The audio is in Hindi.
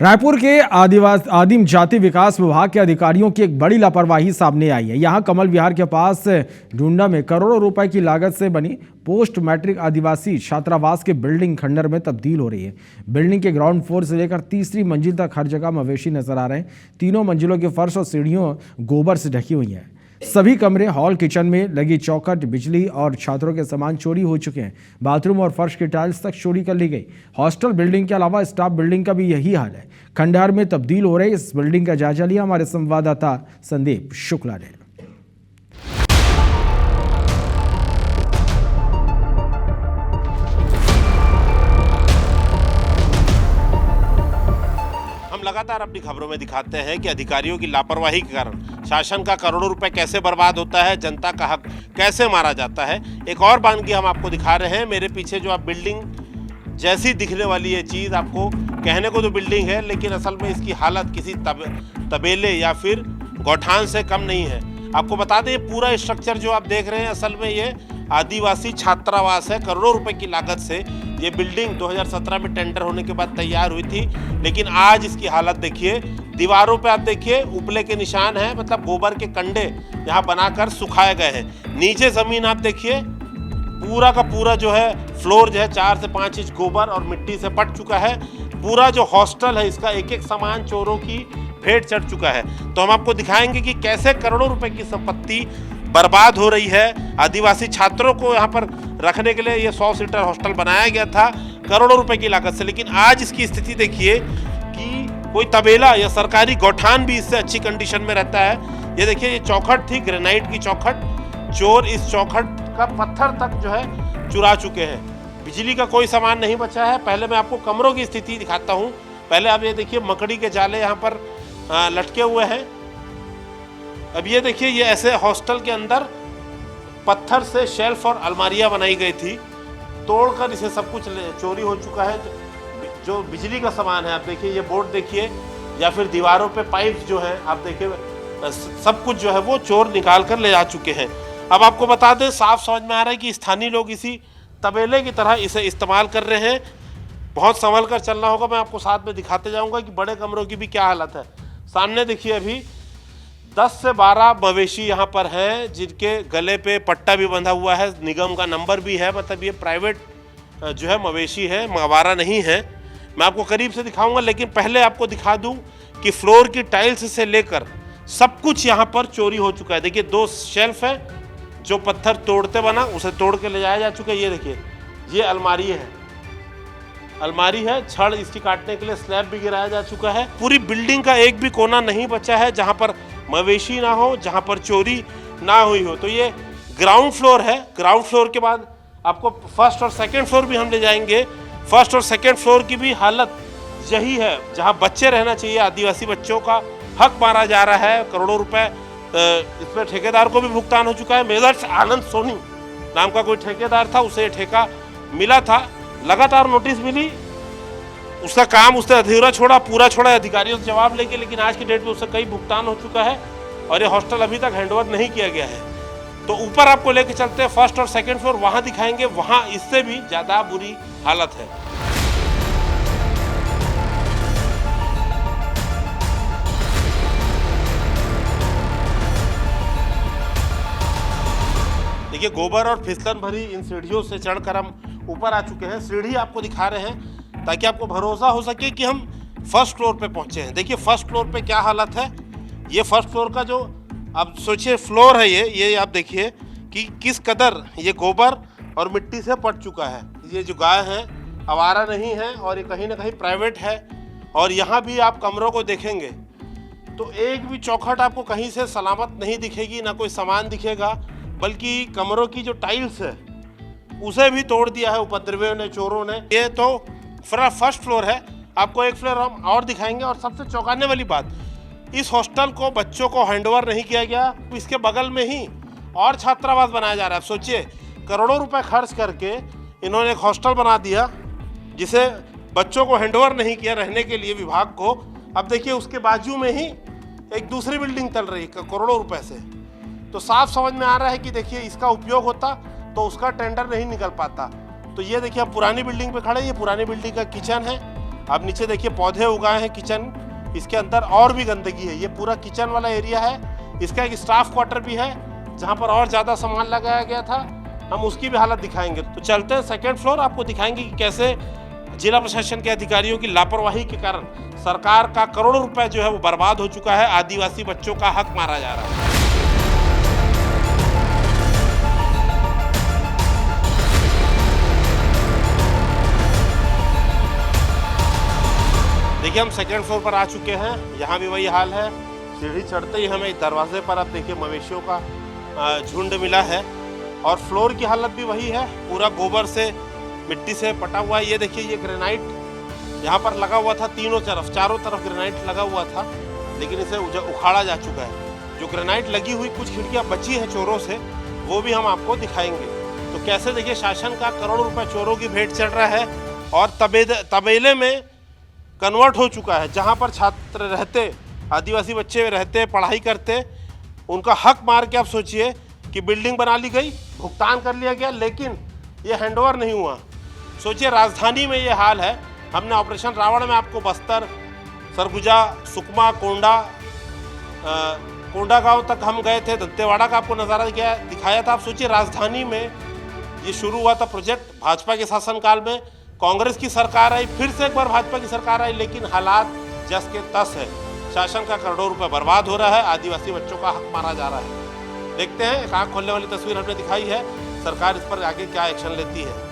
रायपुर के आदिम जाति विकास विभाग के अधिकारियों की एक बड़ी लापरवाही सामने आई है। यहां कमल विहार के पास डुंडा में करोड़ों रुपए की लागत से बनी पोस्ट मैट्रिक आदिवासी छात्रावास के बिल्डिंग खंडर में तब्दील हो रही है। बिल्डिंग के ग्राउंड फ्लोर से लेकर तीसरी मंजिल तक हर जगह मवेशी नजर आ रहे हैं। तीनों मंजिलों के फर्श और सीढ़ियों गोबर से ढकी हुई हैं। सभी कमरे, हॉल, किचन में लगी चौखट, बिजली और छात्रों के सामान चोरी हो चुके हैं। बाथरूम और फर्श की टाइल्स तक चोरी कर ली गई। हॉस्टल बिल्डिंग के अलावा स्टाफ बिल्डिंग का भी यही हाल है। खंडहर में तब्दील हो रही इस बिल्डिंग का जायजा लिया हमारे संवाददाता संदीप शुक्ला ने। लगातार अपनी खबरों में दिखाते हैं कि अधिकारियों की लापरवाही के कारण शासन का करोड़ों रुपए कैसे बर्बाद होता है, जनता का हक कैसे मारा जाता है। एक और वानगी हम आपको दिखा रहे हैं। मेरे पीछे जो आप बिल्डिंग जैसी दिखने वाली ये चीज़, आपको कहने को तो बिल्डिंग है, लेकिन असल में इसकी हालत किसी तबेले या फिर गौठान से कम नहीं है। आपको बता दें, पूरा स्ट्रक्चर जो आप देख रहे हैं असल में ये आदिवासी छात्रावास है। करोड़ों रुपए की लागत से ये बिल्डिंग 2017 में टेंडर होने के बाद तैयार हुई थी, लेकिन आज इसकी हालत देखिए। दीवारों पे आप देखिए उपले के निशान हैं, मतलब गोबर के कंडे यहाँ बनाकर सुखाए गए हैं। नीचे ज़मीन आप देखिए, पूरा का पूरा जो है फ्लोर जो है 4 से 5 इंच गोबर और मिट्टी से पट चुका है। पूरा जो हॉस्टल है इसका एक एक सामान चोरों की भेंट चढ़ चुका है। तो हम आपको दिखाएंगे कि कैसे करोड़ों रुपए की संपत्ति बर्बाद हो रही है। आदिवासी छात्रों को यहाँ पर रखने के लिए ये 100 सीटर हॉस्टल बनाया गया था करोड़ों रुपए की लागत से, लेकिन आज इसकी स्थिति देखिए कि कोई तबेला या सरकारी गौठान भी इससे अच्छी कंडीशन में रहता है। ये देखिए, ये चौखट थी, ग्रेनाइट की चौखट। चोर इस चौखट का पत्थर तक जो है चुरा चुके हैं। बिजली का कोई सामान नहीं बचा है। पहले मैं आपको कमरों की स्थिति दिखाता हूँ। पहले आप ये देखिए, मकड़ी के जाले यहाँ पर लटके हुए हैं। अब ये देखिए, ये ऐसे हॉस्टल के अंदर पत्थर से शेल्फ और अलमारियां बनाई गई थी, तोड़कर इसे सब कुछ चोरी हो चुका है। जो बिजली का सामान है आप देखिए, ये बोर्ड देखिए, या फिर दीवारों पे पाइप जो है आप देखिए, सब कुछ जो है वो चोर निकाल कर ले जा चुके हैं। अब आपको बता दें, साफ समझ में आ रहा है कि स्थानीय लोग इसी तबेले की तरह इसे इस्तेमाल कर रहे हैं। बहुत संभल कर चलना होगा। मैं आपको साथ में दिखाते जाऊँगा कि बड़े कमरों की भी क्या हालत है। सामने देखिए, अभी 10 से 12 मवेशी यहाँ पर हैं, जिनके गले पे पट्टा भी बंधा हुआ है, निगम का नंबर भी है। मतलब ये प्राइवेट जो है मवेशी है, आवारा नहीं है। मैं आपको करीब से दिखाऊंगा, लेकिन पहले आपको दिखा दूं कि फ्लोर की टाइल्स से लेकर सब कुछ यहाँ पर चोरी हो चुका है। देखिए, 2 शेल्फ है, जो पत्थर तोड़ते बना उसे तोड़ के ले जाया जा चुका है। ये देखिए, ये अलमारी है, छड़ इसकी काटने के लिए स्लैब भी गिराया जा चुका है। पूरी बिल्डिंग का एक भी कोना नहीं बचा है जहाँ पर मवेशी ना हो, जहाँ पर चोरी ना हुई हो। तो ये ग्राउंड फ्लोर है। ग्राउंड फ्लोर के बाद आपको फर्स्ट और सेकंड फ्लोर भी हम ले जाएंगे। फर्स्ट और सेकंड फ्लोर की भी हालत यही है, जहाँ बच्चे रहना चाहिए। आदिवासी बच्चों का हक मारा जा रहा है। करोड़ों रुपए इसमें ठेकेदार को भी भुगतान हो चुका है। मेजर आनंद सोनी नाम का कोई ठेकेदार था, उसे ठेका मिला था, लगातार नोटिस मिली, उसका काम उसने अधूरा छोड़ा, पूरा छोड़ा, अधिकारियों से जवाब लेके, लेकिन आज की डेट में उससे कई भुगतान हो चुका है और ये हॉस्टल अभी तक हैंडओवर नहीं किया गया है। तो ऊपर आपको लेके चलते हैं, फर्स्ट और सेकंड फ्लोर, वहां दिखाएंगे। वहां इससे भी ज्यादा बुरी हालत है। देखिए, गोबर और फिसलन भरी इन सीढ़ियों से चढ़कर हम ऊपर आ चुके हैं। सीढ़ी आपको दिखा रहे हैं ताकि आपको भरोसा हो सके कि हम फर्स्ट फ्लोर पे पहुंचे हैं। देखिए, फर्स्ट फ्लोर पे क्या हालत है। ये फर्स्ट फ्लोर का जो आप सोचिए फ्लोर है, ये आप देखिए कि किस कदर ये गोबर और मिट्टी से पट चुका है। ये जो गाय है आवारा नहीं है और ये कहीं ना कहीं प्राइवेट है। और यहाँ भी आप कमरों को देखेंगे तो एक भी चौखट आपको कहीं से सलामत नहीं दिखेगी, ना कोई सामान दिखेगा, बल्कि कमरों की जो टाइल्स है उसे भी तोड़ दिया है उपद्रवियों ने, चोरों ने। ये तो फर्स्ट फ्लोर है। आपको एक फ्लोर हम और दिखाएंगे। और सबसे चौंकाने वाली बात, इस हॉस्टल को बच्चों को हैंडओवर नहीं किया गया। इसके बगल में ही और छात्रावास बनाया जा रहा है। सोचिए, करोड़ों रुपए खर्च करके इन्होंने एक हॉस्टल बना दिया, जिसे बच्चों को हैंडओवर नहीं किया रहने के लिए विभाग को। अब देखिए, उसके बाजू में ही एक दूसरी बिल्डिंग चल रही है करोड़ों रुपए से। तो साफ समझ में आ रहा है कि देखिए, इसका उपयोग होता तो उसका टेंडर नहीं निकल पाता। तो ये देखिए, अब पुरानी बिल्डिंग पे खड़े, ये पुरानी बिल्डिंग का किचन है। अब नीचे देखिए पौधे उगाए हैं किचन, इसके अंदर और भी गंदगी है। ये पूरा किचन वाला एरिया है, इसका एक स्टाफ क्वार्टर भी है जहाँ पर और ज़्यादा सामान लगाया गया था। हम उसकी भी हालत दिखाएंगे। तो चलते हैं सेकेंड फ्लोर, आपको दिखाएंगे कि कैसे जिला प्रशासन के अधिकारियों की लापरवाही के कारण सरकार का करोड़ों रुपए जो है वो बर्बाद हो चुका है। आदिवासी बच्चों का हक मारा जा रहा है। देखिए हम सेकेंड फ्लोर पर आ चुके हैं, यहाँ भी वही हाल है। सीढ़ी चढ़ते ही हमें दरवाजे पर अब देखिए मवेशियों का झुंड मिला है और फ्लोर की हालत भी वही है, पूरा गोबर से मिट्टी से पटा हुआ है। ये देखिए ये ग्रेनाइट यहाँ पर लगा हुआ था, चारों तरफ ग्रेनाइट लगा हुआ था, लेकिन इसे उखाड़ा जा चुका है। जो ग्रेनाइट लगी हुई कुछ खिड़कियाँ बची हैं चोरों से, वो भी हम आपको दिखाएंगे। तो कैसे देखिए शासन का करोड़ों रुपए चोरों की भेंट चढ़ रहा है और तबेले में कन्वर्ट हो चुका है। जहाँ पर छात्र रहते, आदिवासी बच्चे रहते, पढ़ाई करते, उनका हक मार के आप सोचिए कि बिल्डिंग बना ली गई, भुगतान कर लिया गया, लेकिन ये हैंडओवर नहीं हुआ। सोचिए राजधानी में ये हाल है। हमने ऑपरेशन रावण में आपको बस्तर, सरगुजा, सुकमा, कोंडा गांव तक हम गए थे, दंतेवाड़ा का आपको नज़ारा दिखाया था। आप सोचिए राजधानी में ये शुरू हुआ था प्रोजेक्ट भाजपा के शासनकाल में। कांग्रेस की सरकार आई, फिर से एक बार भाजपा की सरकार आई, लेकिन हालात जस के तस है। शासन का करोड़ों रुपए बर्बाद हो रहा है, आदिवासी बच्चों का हक मारा जा रहा है। देखते हैं, एक आंख खोलने वाली तस्वीर हमने दिखाई है, सरकार इस पर आगे क्या एक्शन लेती है।